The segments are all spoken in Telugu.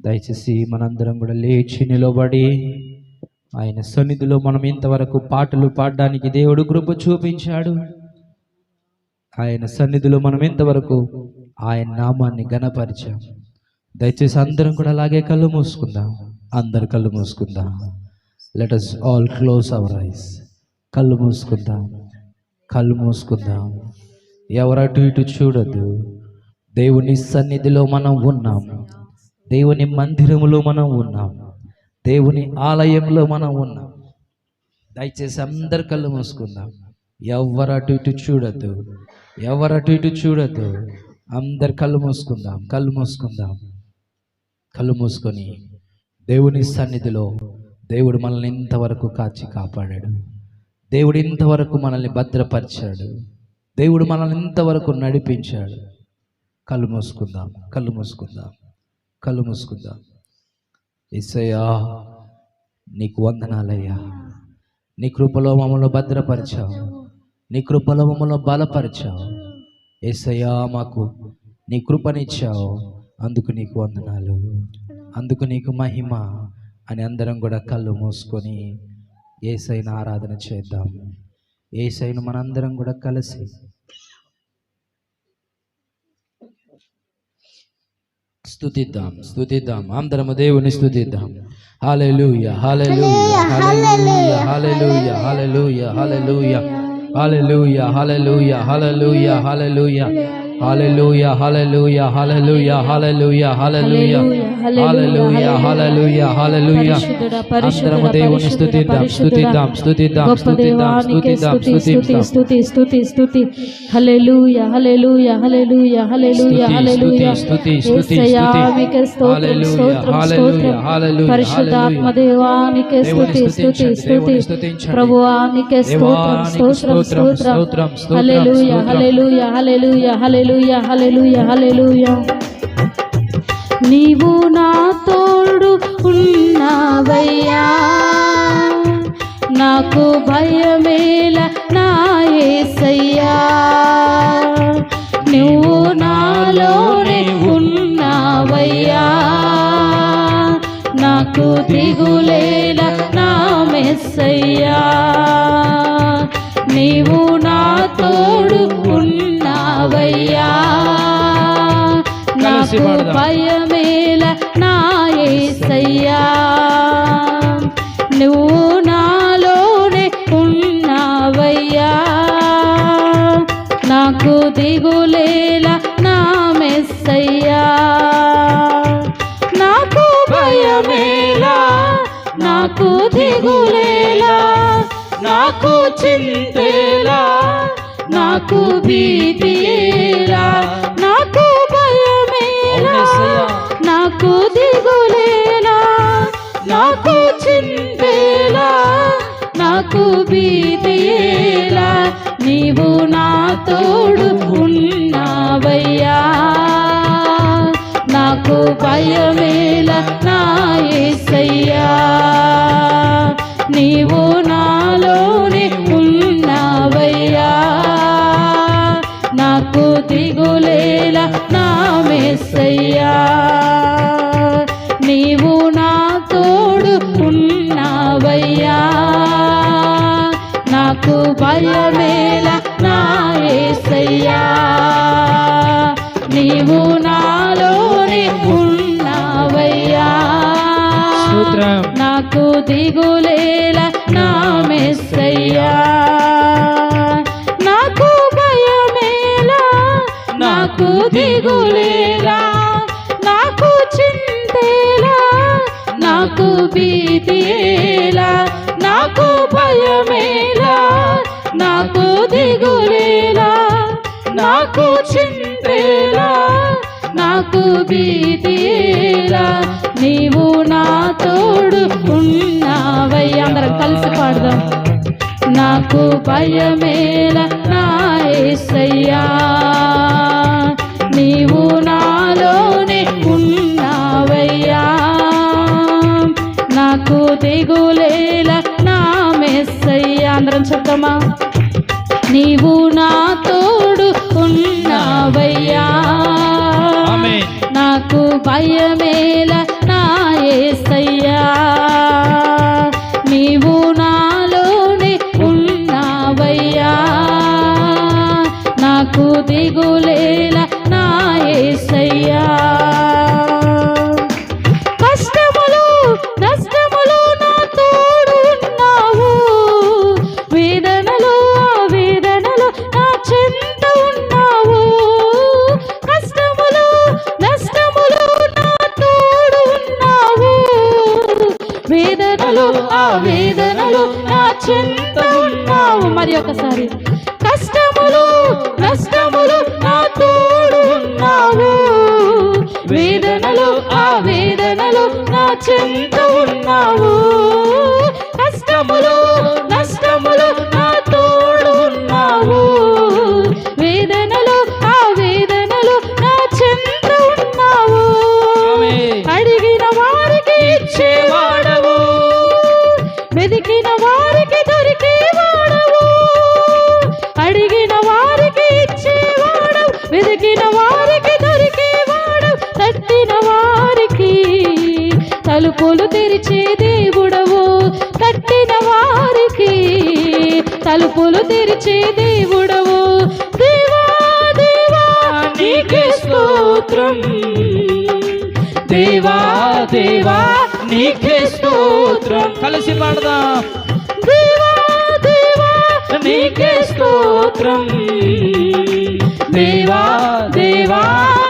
దయచేసి మనందరం కూడా లేచి నిలబడి ఆయన సన్నిధిలో మనం ఇంతవరకు పాటలు పాడడానికి దేవుడు కృప చూపించాడు. ఆయన సన్నిధిలో మనం ఇంతవరకు ఆయన నామాన్ని ఘనపరిచాం. దయచేసి అందరం కూడా అలాగే కళ్ళు మూసుకుందాం. అందరు కళ్ళు మూసుకుందాం. Let us all close our eyes. కళ్ళు మూసుకుందాం. కళ్ళు మూసుకుందాం. ఎవరు అటు ఇటు చూడద్దు. దేవుని సన్నిధిలో మనం ఉన్నాం. దేవుని మందిరములో మనం ఉన్నాం. దేవుని ఆలయంలో మనం ఉన్నాం. దయచేసి అందరు కళ్ళు మూసుకుందాం. ఎవరు అటు ఇటు చూడద్దు. ఎవరు అటు ఇటు చూడద్దు. అందరు కళ్ళు మూసుకుందాం. కళ్ళు మూసుకుందాం. కళ్ళు మూసుకొని దేవుని సన్నిధిలో దేవుడు మనల్ని ఇంతవరకు కాచి కాపాడాడు. దేవుడు ఇంతవరకు మనల్ని భద్రపరిచాడు. దేవుడు మనల్ని ఇంతవరకు నడిపించాడు. కళ్ళు మూసుకుందాం. కళ్ళు మూసుకుందాం. కళ్ళు మూసుకుందాం. యేసయ్యా, నీకు వందనాలయ్యా. నీ కృపలో మమ్మల్ని భద్రపరిచావు. నీ కృపలో మమ్మల్ని బలపరిచావు. యేసయ్యా, మాకు నీ కృపనిచ్చావు. అందుకు నీకు వందనాలు. అందుకు నీకు మహిమ అని అందరం కూడా కళ్ళు మూసుకొని యేసయ్యను ఆరాధన చేద్దాం. యేసయ్యను మనందరం కూడా కలిసి స్తుతిద్దాం. స్తుతిద్దాం. అందరము దేవుని స్తుతిద్దాం. హల్లెలూయా, హల్లెలూయా, హల్లెలూయా, హల్లెలూయా, హల్లెలూయా, హల్లెలూయా, హల్లెలూయా, హల్లెలూయా, హల్లెలూయా, హల్లెలూయా, హల్లెలూయా, హల్లెలూయా, హల్లెలూయా, హల్లెలూయా, హల్లెలూయా, హల్లెలూయా, హల్లెలూయా, హల్లెలూయా. అందరము దేవుని స్తుతిద్దాం. స్తుతిద్దాం. స్తుతిద్దాం. స్తుతిద్దాం. స్తుతిద్దాం. స్తుతిద్దాం. స్తుతి స్తుతి స్తుతి. హల్లెలూయా, హల్లెలూయా, హల్లెలూయా, హల్లెలూయా, హల్లెలూయా. స్తుతి స్తుతి స్తుతి. మీకే స్తోత్రం, స్తోత్రం, స్తోత్రం. పరిశుద్ధాత్మ దేవానికి స్తుతి స్తుతి స్తుతి. ప్రభువానికి స్తోత్రం, స్తోత్రం, స్తోత్రం. హల్లెలూయా, హల్లెలూయా, హల్లెలూయా, హల్లెలూయా, హల్లెలూయా, హల్లెలూయా. నీవు నా తోడు ఉన్నావయ్యా, నాకు భయమేల నా యేసయ్యా. నువ్వు నాలోనే ఉన్నావయ్యా, నాకు దిగులేల నా మెస్సయ్యా. నీవు నా తోడు ఉన్నావయ్యా, నాకు భయమేల నా యేసయ్యా. నువ్వు నాలోనే ఉన్నావయ్యా, నాకు దిగులేల నా మెస్సయ్యా. నాకు భయమేలా, నాకు దిగులేలా, నాకు చింతేలా, నాకు భీతియేలా. నాకు భయమేలా, నాకు దిగులేలా, నాకు చింతేలా, నాకు భీతియేలా. నీవు నా తోడు ఉన్నావయ్యా, నాకు భయమేల నా యేసయ్యా. నీవు నాలోనే ఉన్నావయ్యా, నాకు దిగులేల నా మెస్సయ్యా. నీవు నా తోడు ఉన్నావయ్యా, నాకు భయమేల నా యేసయ్యా. నీవు నాలోనే ఉన్నావయ్యా, నాకు దిగులేల నా మెస్సయ్యా. నాకు భయమేలా, నాకు దిగులేలా, నాకు చింతేలా, నాకు భీతియేలా. నాకు భయమేలా, నాకు దిగులేలా, నాకు చింతేలా, నాకు భీతియేలా. నీవు నా తోడు ఉన్నావయ్యా. అందరం కలిసి పాడదాం. నాకు భయమేల నా యేసయ్యా, నీవు నాలోనే ఉన్నావయ్యా, నాకు దిగులేల నా మెస్సయ్యా. అందరం చెప్తామా? నీవు నా తోడు ఉన్నావయ్యా, నాకు భయమేల నా వేదనలు ఆ వేదనలు నా చెంత ఉన్నావు. మరి ఒకసారి కష్టములు నష్టములు నా తోడు ఉన్నావు. వేదనలు ఆ వేదనలు నా చెంత ఉన్నావు. కష్టములు నష్టములు నా తోడు ఉన్నావు. వేదనలు ఆ వేదనలు నా చెంత ఉన్నావు. అడిగిన వారికి ఇచ్చేవాడవు, వెదికిన వారికి దొరికేవాడవు. అడిగిన వారికి ఇచ్చేవాడవు, వెదికిన వారికి దొరికేవాడవు. తట్టిన వారికి తలుపులు తెరిచే దేవుడవు. తట్టిన వారికి తలుపులు తెరిచే దేవుడవు. దేవా దేవా నీకే స్తోత్రం. దేవా దేవా నీకే స్తోత్రం. కలిసి పాడదాం. దేవా దేవా నీకే స్తోత్రం. దేవా దేవా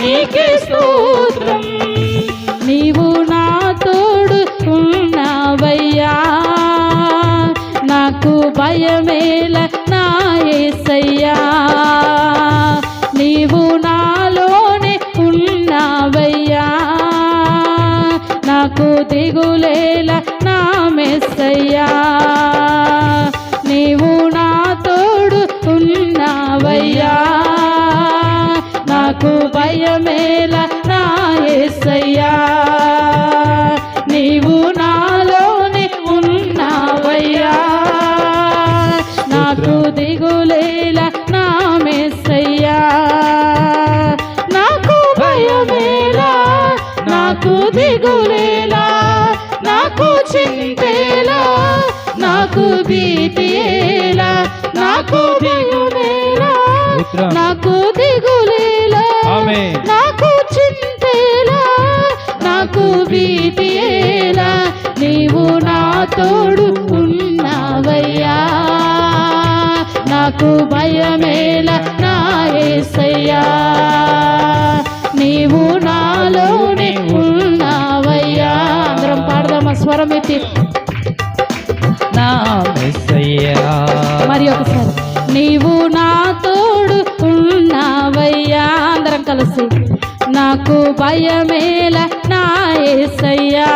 నీకే స్తోత్రం. నీవు నా తోడు ఉన్నావయ్యా, నాకు భయమేల నా యేసయ్యా. నీవు నాలోనే ఉన్నావయ్యా, నాకు దిగులేల నా మెస్సయ్యా. నీవు నా తోడు ఉన్నావయ్యా, నాకు భయమేల నా యేసయ్యా. నీవు నాలోనే ఉన్నావయ్యా, నాకు దిగులేల నా మెస్సయ్యా. నాకు భయమేలా, నాకు దిగులేలా, నాకు చింతేలా, నాకు భీతియేలా, నాకు దిగులేలా, నాకు దిగులేలా, నాకు చింతేలా, నాకు భీతియేలా. నీవు నా తోడు ఉన్నావయ్యా, నాకు భయమేలా నా యేసయ్యా. నీవు నాలోనే ఉన్నావయ్యా. అందరం పాడదామా స్వరం ఎత్తి. నా యేసయ్యా. మరి ఒకసారి నీవు నా తోడు ఉన్నావయ్యా. అందరం కలిసి నాకు భయమేల నా యేసయ్యా.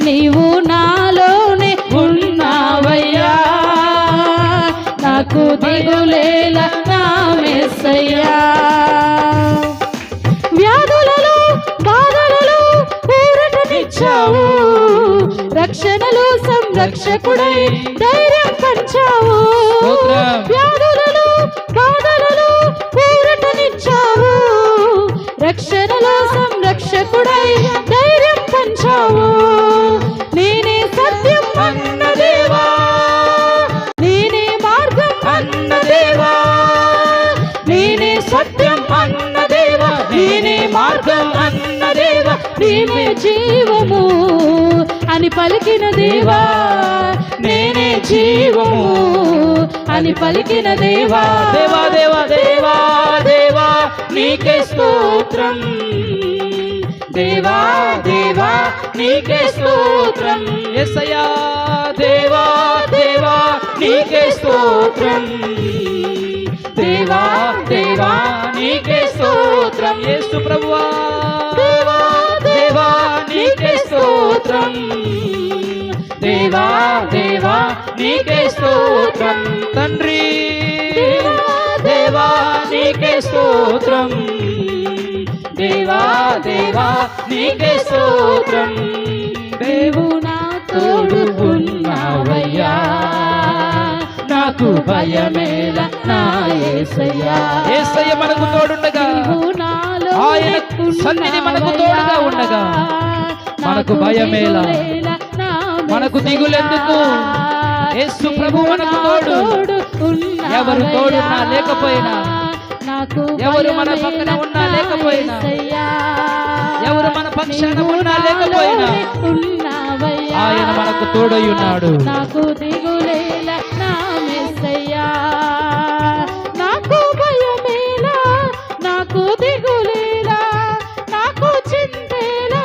నీవు నాలోనే ఉన్నావయ్యా, నాకు దిగులేల నా యేసయ్యా. వ్యాధులలో బాధలలో ఊరటనిచ్చావు, రక్షణలో సంరక్షకుడై ధైర్యం పంచావు. వ్యాధులలో బాధలలో ఊరటనిచ్చావు, రక్షణలో సంరక్షకుడై ధైర్యం పంచావు. నేనే సత్యం అన్న దేవా, నేనే మార్గం అన్న దేవా, నేనే సత్యం అన్న దేవా, నేనే మార్గం అన్న దేవా. నీవే జీవము అని పలికిన దేవా, నేనే జీవము అని పలికిన దేవా. దేవా దేవా దేవా దేవా నీకే స్తోత్రం. దేవా దేవా నీకే స్తోత్రం. యేసయ్యా. దేవా దేవా నీకే స్తోత్రం. దేవా దేవా నీకే స్తోత్రం. యేసు ప్రభువా. దేవా దేవా నీకే స్తోత్రం. దేవా దేవా నీకే స్తోత్రం. తండ్రి దేవా నీకే స్తోత్రం. దేవా దేవా నీకే స్తోత్రం. నీవు నా తోడు ఉన్నావయ్యా, నాకు భయమేల నా యేసయ్యా. యేసయ్య మనకు తోడుండగా, ఆయన సన్నిధి మనకు తోడుగా ఉండగా మనకు భయమేలా, మనకు దిగులెందుకు? యేసు ప్రభు మనకు తోడు. ఎవరు తోడున్నా లేకపోయినా, ఎవరు మన పక్కన ఉన్నా లేకపోయినా, ఎవరు మన పక్షాన ఉన్నా లేకపోయినా ఆయన మనకు తోడై ఉన్నాడు. నాకు దిగులేల నా మెస్సయ్యా, నాకు భయమేలా, నాకు దిగులేలా, నాకు చింతేలా,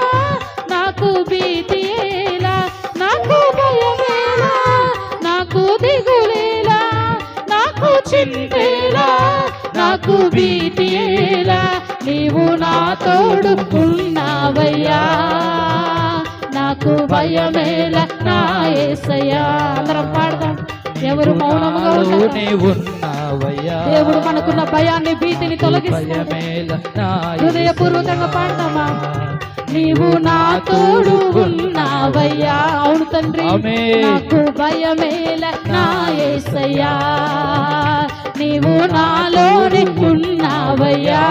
నాకు భీతియేలా, తోడు ఉన్నావయ్యా, నాకు భయమేల నా యేసయ్యా. అందరం పాడదాం. ఎవరు మౌనముగా ఉంటారు? ఉన్నావయ్యా, దేవుడు మనకున్న భయాన్ని భీతిని తొలగిస్తాడు. హృదయపూర్వకంగా పాడదామా? నీవు నా తోడు ఉన్నావయ్యా. అవును తండ్రి, నాకు భయమేల నా యేసయ్యా, నీవు నాలోనే ఉన్నావయ్యా,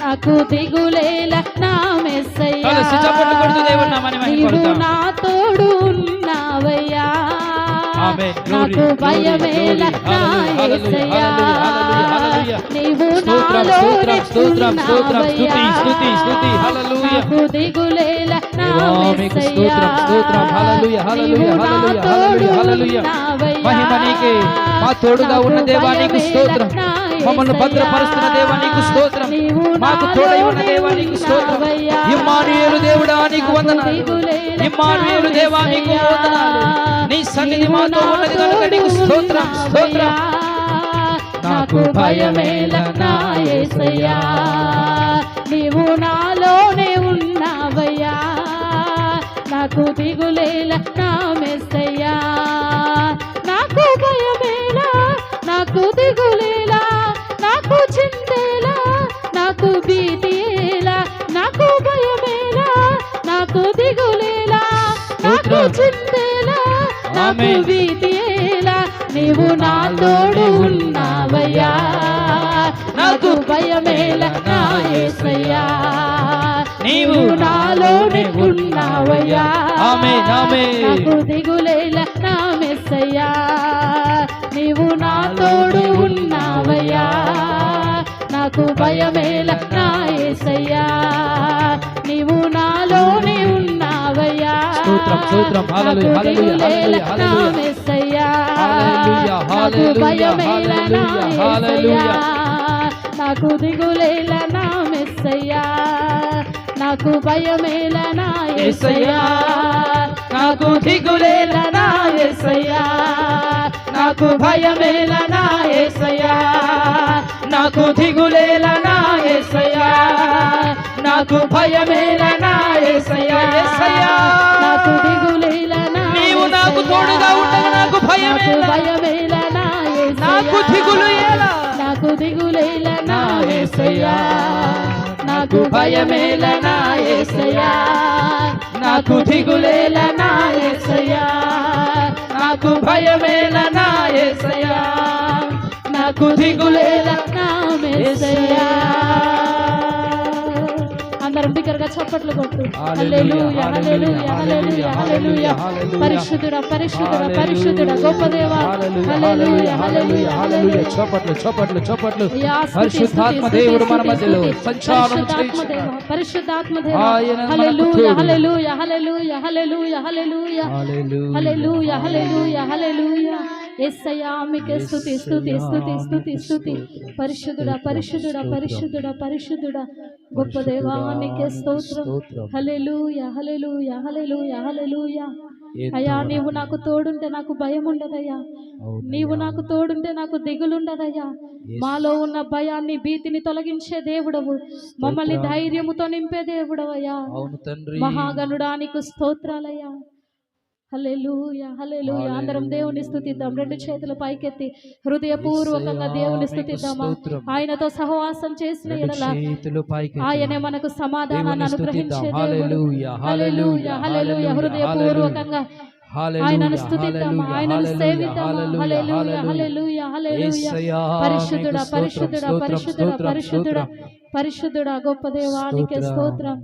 నాకు దిగులేల నా మెస్సయ్యా, నీవు నా తోడు ఉన్నావయ్యా, నాకు భయమేల నా యేసయ్యా, నీవు నాలోనే ఉన్నావయ్యా, నాకు దిగులేల నా మెస్సయ్యా, నీవు నా తోడు ఉన్నావయ్యా, మా తోడుగా ఉన్న దేవా నీకు స్తోత్రం, మమ్మల్ని భద్రపరుస్తున్న దేవా నీకు స్తోత్రం, మాకు తోడై ఉన్న దేవా నీకు స్తోత్రం. ఇమ్మానుయేలు దేవుడా నీకు వందనాలు, ఇమ్మానుయేలు దేవా నీకు వందనాలు. నీ సన్నిధి మాతో ఉన్నది కనుక నీకు స్తోత్రం, స్తోత్రం. నాకు భయమేల నా యేసయ్యా, నీవు నాలోనే ఉన్నావయ్యా, నాకు దిగులేల నా మెస్సయ్యా, నాకు భయమేలా, నాకు దిగులేలా, నాకు చింతేలా, నాకు భీతియేలా, నాకు భయమేలా, నాకు దిగులేలా, నాకు చింతేలా, నాకు భీతియేలా, నీవు నా తోడు ఉన్నావయ్యా, నాకు భయమేల నా యేసయ్యా, నీవు నాలోనే ఉన్నావయ్యా, నాకు దిగులేల నా మెస్సయ్యా, నీవు నా తోడు ఉన్నావయ్యా, నాకు భయమేల నా యేసయ్యా, నీవు నాలోనే ఉన్నావయ్యా, నాకు దిగులేల నా మెస్సయ్యా, నాకు భయమేల నా యేసయ్యా, నాకు దిగులేల నా మెస్సయ్యా, నాకు భయమేల నా యేసయ్యా, నాకు దిగులేల నా యేసయ్యా, నాకు భయమేల నా యేసయ్యా, నాకు దిగులేల నా యేసయ్యా, నాకు భయమేల నా యేసయ్యా, యేసయ్యా నాకు దిగులేల నా, నీవు నాకు తోడుగా ఉండగా నాకు భయమేల నా యేసయ్యా, నాకు దిగులేల, నాకు దిగులేల నా యేసయ్యా, నాకు భయమేల నా యేసయ్యా, నాకు దిగులేల నా యేసయ్యా, నాకు భయమేల నా యేసయ్యా, నాకు దిగులేల నా యేసయ్యా. అందరం బిగ్గరగా చప్పట్లు కొట్టు. హల్లెలూయా, హల్లెలూయా, హల్లెలూయా, హల్లెలూయా. పరిశుద్ధుడా, పరిశుద్ధుడా, పరిశుద్ధుడా, గొప్ప దేవా. హల్లెలూయా, హల్లెలూయా, హల్లెలూయా. చప్పట్లు, చప్పట్లు, చప్పట్లు. పరిశుద్ధాత్మ దేవుడు మన మధ్యలో సంచారం చేయుచున్నాడు. పరిశుద్ధాత్మ దేవా. హల్లెలూయా, హల్లెలూయా, హల్లెలూయా, హల్లెలూయా, హల్లెలూయా, హల్లెలూయా, హల్లెలూయా, హల్లెలూయా. యేసయ్యా మీకే స్తుతి, స్తుతి, స్తుతి, స్తుతి, స్తుతి. పరిశుద్ధుడా, పరిశుద్ధుడా, పరిశుద్ధుడా, పరిశుద్ధుడా, గొప్ప దేవా నీకే స్తోత్రం. హల్లెలూయా, హల్లెలూయా, హల్లెలూయా, హల్లెలూయా. అయ్యా నీవు నాకు తోడుంటే నాకు భయం ఉండదయ్యా, నీవు నాకు తోడుంటే నాకు దిగులుండదయ్యా. మాలో ఉన్న భయాన్ని భీతిని తొలగించే దేవుడవు, మమ్మల్ని ధైర్యముతో నింపే దేవుడవయ్యా. మహాగణుడానికి స్తోత్రాలయ్యా. హల్లెలూయా, హల్లెలూయా. అందరం దేవుని స్తుతిద్దాం. రెండు చేతులు పైకెత్తి హృదయపూర్వకంగా దేవుని స్తుతిద్దామా. ఆయనతో సహవాసం చేసిన ఎడల ఆయనే మనకు సమాధానాన్ని అనుగ్రహించే దేవుడు. హల్లెలూయా, హల్లెలూయా. హృదయపూర్వకంగా ఆయనను స్తుతిద్దామా, ఆయనను సేవిద్దామా. హల్లెలూయా, హల్లెలూయా, హల్లెలూయా. పరిశుద్ధుడా, పరిశుద్ధుడా, పరిశుద్ధుడా, పరిశుద్ధుడా, పరిశుద్ధుడా, గొప్ప దేవానికి స్తోత్రం.